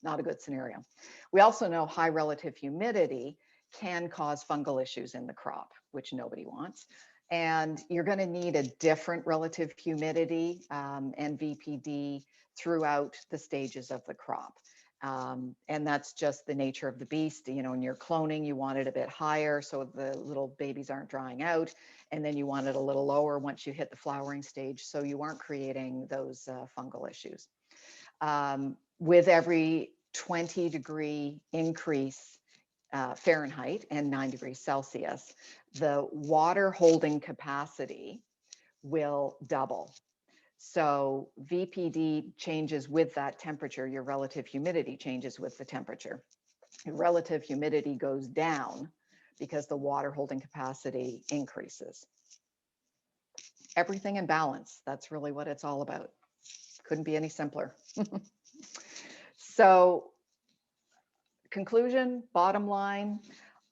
Not a good scenario. We also know high relative humidity can cause fungal issues in the crop, which nobody wants. And you're going to need a different relative humidity and VPD throughout the stages of the crop. And that's just the nature of the beast. You know, when you're cloning, you want it a bit higher so the little babies aren't drying out. And then you want it a little lower once you hit the flowering stage so you aren't creating those fungal issues. With every 20-degree increase Fahrenheit and 9 degrees Celsius, the water holding capacity will double. So VPD changes with that temperature, your relative humidity changes with the temperature. Your relative humidity goes down because the water holding capacity increases. Everything in balance, that's really what it's all about. Couldn't be any simpler. So conclusion, bottom line,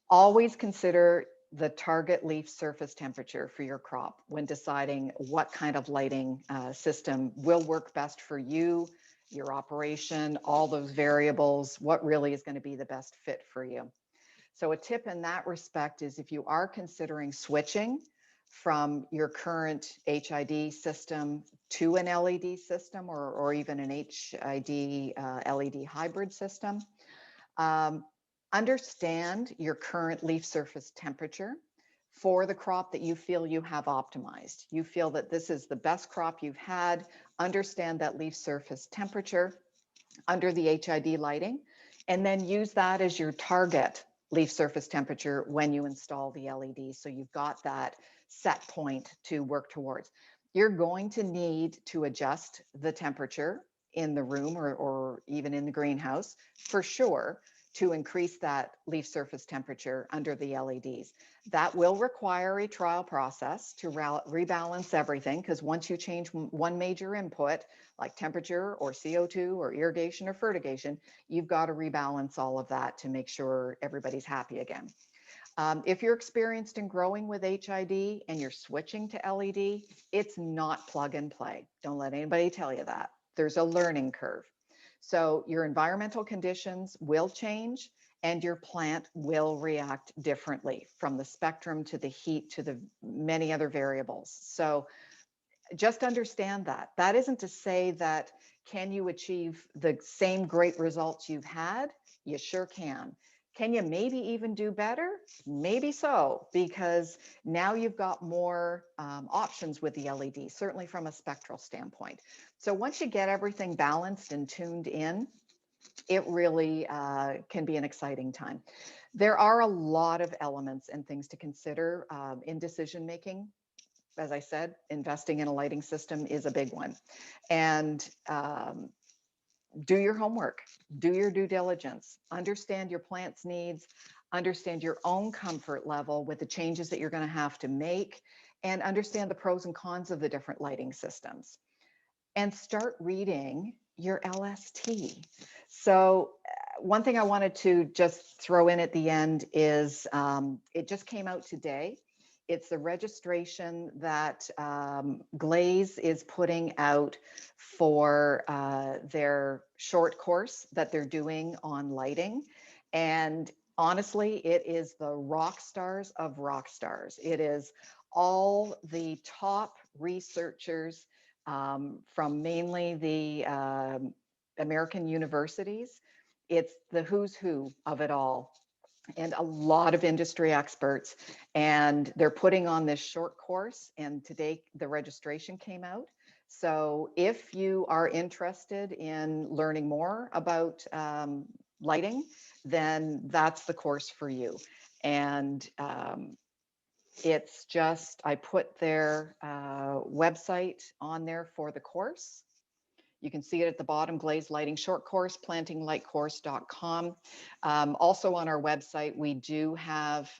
always consider the target leaf surface temperature for your crop when deciding what kind of lighting system will work best for you, your operation, all those variables, what really is going to be the best fit for you. So a tip in that respect is if you are considering switching from your current HID system to an LED system or even an HID LED hybrid system, understand your current leaf surface temperature for the crop that you feel you have optimized. You feel that this is the best crop you've had. Understand that leaf surface temperature under the HID lighting, and then use that as your target leaf surface temperature when you install the LED. So you've got that set point to work towards. You're going to need to adjust the temperature in the room or even in the greenhouse for sure to increase that leaf surface temperature under the LEDs. That will require a trial process to rebalance everything, because once you change one major input, like temperature or CO2 or irrigation or fertigation, you've got to rebalance all of that to make sure everybody's happy again. If you're experienced in growing with HID and you're switching to LED, it's not plug and play. Don't let anybody tell you that. There's a learning curve. So your environmental conditions will change and your plant will react differently, from the spectrum to the heat to the many other variables. So just understand that. That isn't to say that can you achieve the same great results you've had? You sure can. Can you maybe even do better? Maybe so, because now you've got more options with the LED, certainly from a spectral standpoint. So once you get everything balanced and tuned in, it really can be an exciting time. There are a lot of elements and things to consider in decision making. As I said, investing in a lighting system is a big one. And do your homework, do your due diligence, understand your plant's needs, understand your own comfort level with the changes that you're going to have to make, and understand the pros and cons of the different lighting systems. And start reading your LST. So one thing I wanted to just throw in at the end is it just came out today. It's the registration that Glaze is putting out for their short course that they're doing on lighting. And honestly, it is the rock stars of rock stars. It is all the top researchers from mainly the American universities. It's the who's who of it all, and a lot of industry experts. And they're putting on this short course, and today the registration came out. So if you are interested in learning more about lighting, then that's the course for you. And it's just, I put their website on there for the course. You can see it at the bottom, Glaze Lighting Short Course, plantinglightcourse.com. Also on our website, we do have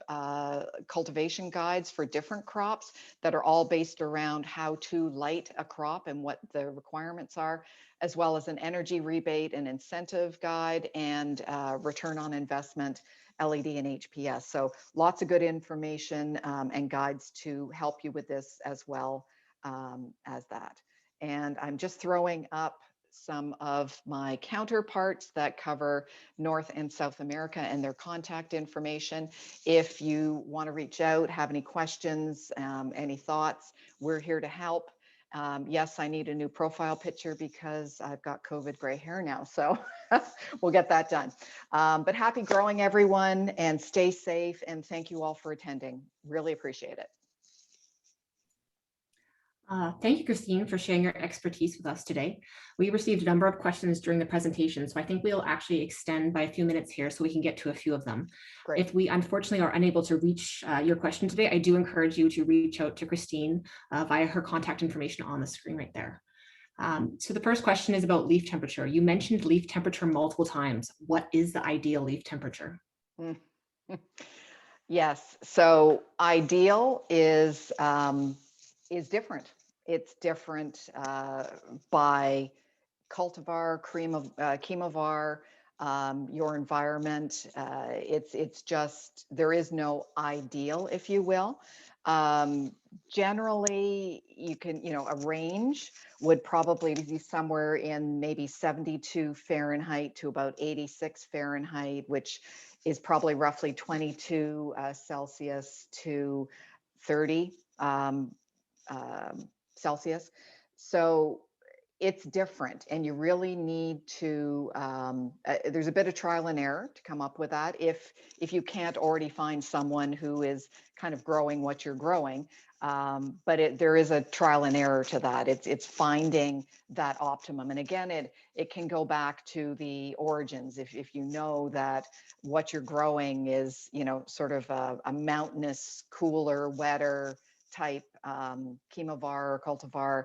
cultivation guides for different crops that are all based around how to light a crop and what the requirements are, as well as an energy rebate and incentive guide, and return on investment, LED and HPS. So lots of good information and guides to help you with this as well as that. And I'm just throwing up some of my counterparts that cover North and South America and their contact information. If you want to reach out, have any questions, any thoughts, we're here to help. Yes, I need a new profile picture because I've got COVID gray hair now, so we'll get that done. But happy growing, everyone, and stay safe. And thank you all for attending. Really appreciate it. Thank you, Christine, for sharing your expertise with us today. We received a number of questions during the presentation, so I think we'll actually extend by a few minutes here so we can get to a few of them. Great. If we unfortunately are unable to reach your question today, I do encourage you to reach out to Christine via her contact information on the screen right there. So the first question is about leaf temperature. You mentioned leaf temperature multiple times. What is the ideal leaf temperature? Yes, so ideal is different. It's different by cultivar, chemovar, your environment. It's just, there is no ideal, if you will. Generally, you can, a range would probably be somewhere in maybe 72 Fahrenheit to about 86 Fahrenheit, which is probably roughly 22 Celsius to 30 Celsius. So it's different, and you really need to, there's a bit of trial and error to come up with that. If you can't already find someone who is kind of growing what you're growing, but there is a trial and error to that. It's finding that optimum. And again, it can go back to the origins. If you know that what you're growing is, sort of a mountainous, cooler, wetter type chemovar or cultivar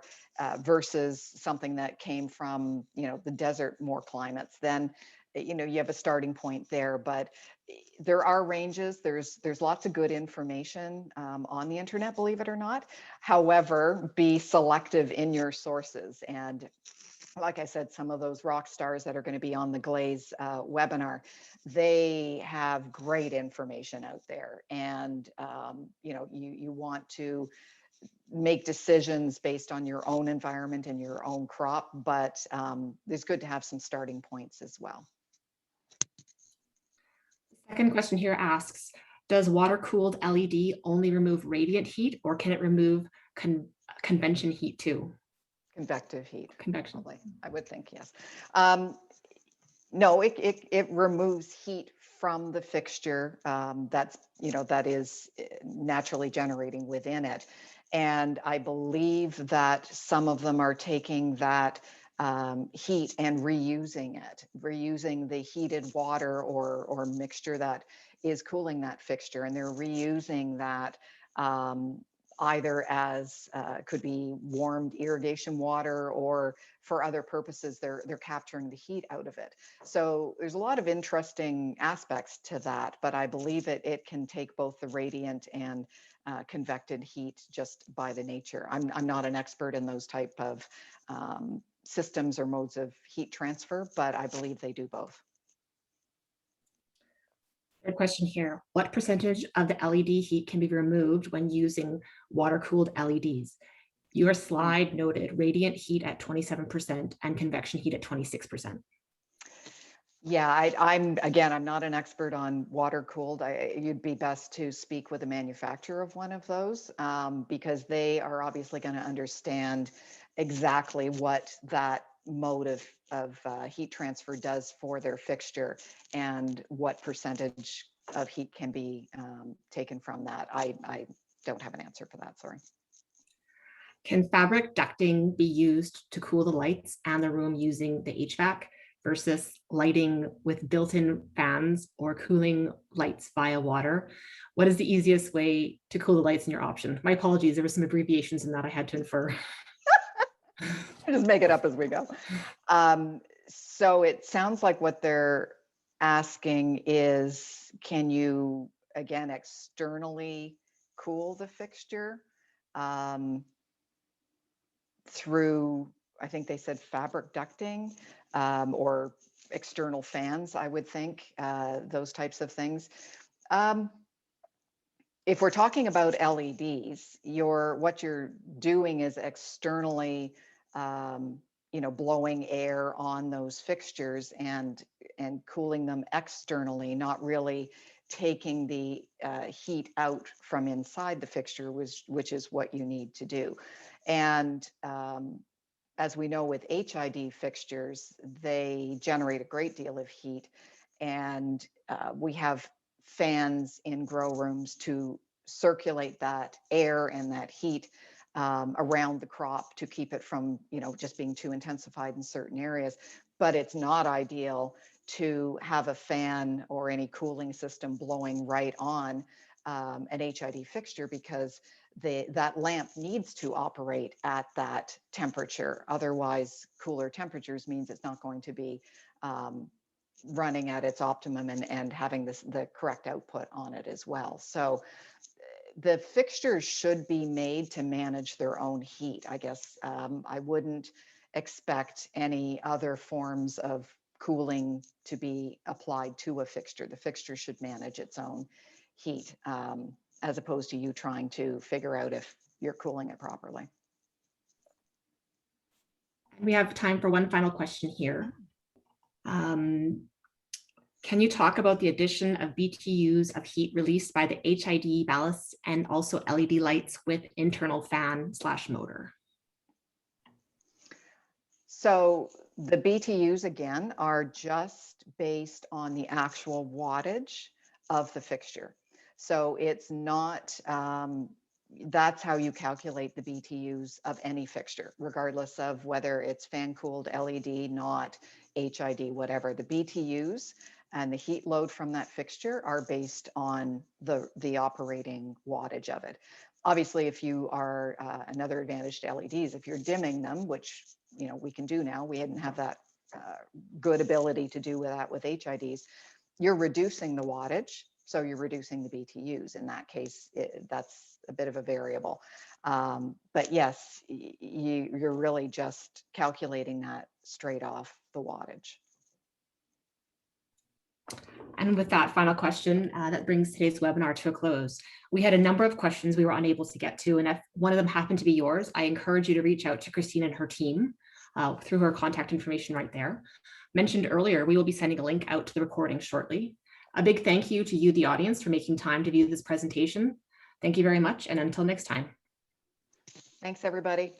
versus something that came from, the desert more climates, then, you have a starting point there. But there are ranges. There's lots of good information on the internet, believe it or not. However, be selective in your sources. And like I said, some of those rock stars that are going to be on the Glaze webinar, they have great information out there. And, you want to make decisions based on your own environment and your own crop, but it's good to have some starting points as well. Second question here asks, does water-cooled LED only remove radiant heat, or can it remove convection heat too? Convective heat. Convection. Probably, I would think, yes. No, it removes heat from the fixture that is naturally generating within it. And I believe that some of them are taking that heat and reusing it, reusing the heated water or mixture that is cooling that fixture, and they're reusing that either as could be warmed irrigation water, or for other purposes, they're capturing the heat out of it. So there's a lot of interesting aspects to that, but I believe it can take both the radiant and convected heat just by the nature. I'm not an expert in those type of systems or modes of heat transfer, but I believe they do both. Third question here, what percentage of the LED heat can be removed when using water-cooled LEDs? Your slide noted radiant heat at 27% and convection heat at 26%. Yeah, I'm not an expert on water cooled. You'd be best to speak with a manufacturer of one of those because they are obviously going to understand exactly what that mode of heat transfer does for their fixture and what percentage of heat can be taken from that. I don't have an answer for that, sorry. Can fabric ducting be used to cool the lights and the room using the HVAC versus lighting with built-in fans or cooling lights via water? What is the easiest way to cool the lights in your option? My apologies, there were some abbreviations in that I had to infer. Just make it up as we go. So it sounds like what they're asking is, can you, again, externally cool the fixture through, I think they said fabric ducting or external fans, I would think, those types of things. If we're talking about LEDs, what you're doing is externally blowing air on those fixtures and cooling them externally, not really taking the heat out from inside the fixture, which is what you need to do. And as we know with HID fixtures, they generate a great deal of heat, and we have fans in grow rooms to circulate that air and that heat around the crop to keep it from, just being too intensified in certain areas. But it's not ideal to have a fan or any cooling system blowing right on an HID fixture, because that lamp needs to operate at that temperature. Otherwise, cooler temperatures means it's not going to be running at its optimum and having the correct output on it as well. So the fixtures should be made to manage their own heat. I guess I wouldn't expect any other forms of cooling to be applied to a fixture. The fixture should manage its own heat, as opposed to you trying to figure out if you're cooling it properly. We have time for one final question here. Can you talk about the addition of BTUs of heat released by the HID ballasts and also LED lights with internal fan/motor? So the BTUs, again, are just based on the actual wattage of the fixture. So it's not, that's how you calculate the BTUs of any fixture, regardless of whether it's fan-cooled LED, not HID, whatever. The BTUs and the heat load from that fixture are based on the operating wattage of it. Obviously, if you are another advantage to LEDs, if you're dimming them, which we can do now, we didn't have that good ability to do that with HIDs, you're reducing the wattage, so you're reducing the BTUs. In that case, that's a bit of a variable. But yes, you're really just calculating that straight off the wattage. And with that final question, that brings today's webinar to a close. We had a number of questions we were unable to get to, and if one of them happened to be yours, I encourage you to reach out to Christine and her team through her contact information right there. Mentioned earlier, we will be sending a link out to the recording shortly. A big thank you to you, the audience, for making time to view this presentation. Thank you very much, and until next time. Thanks, everybody.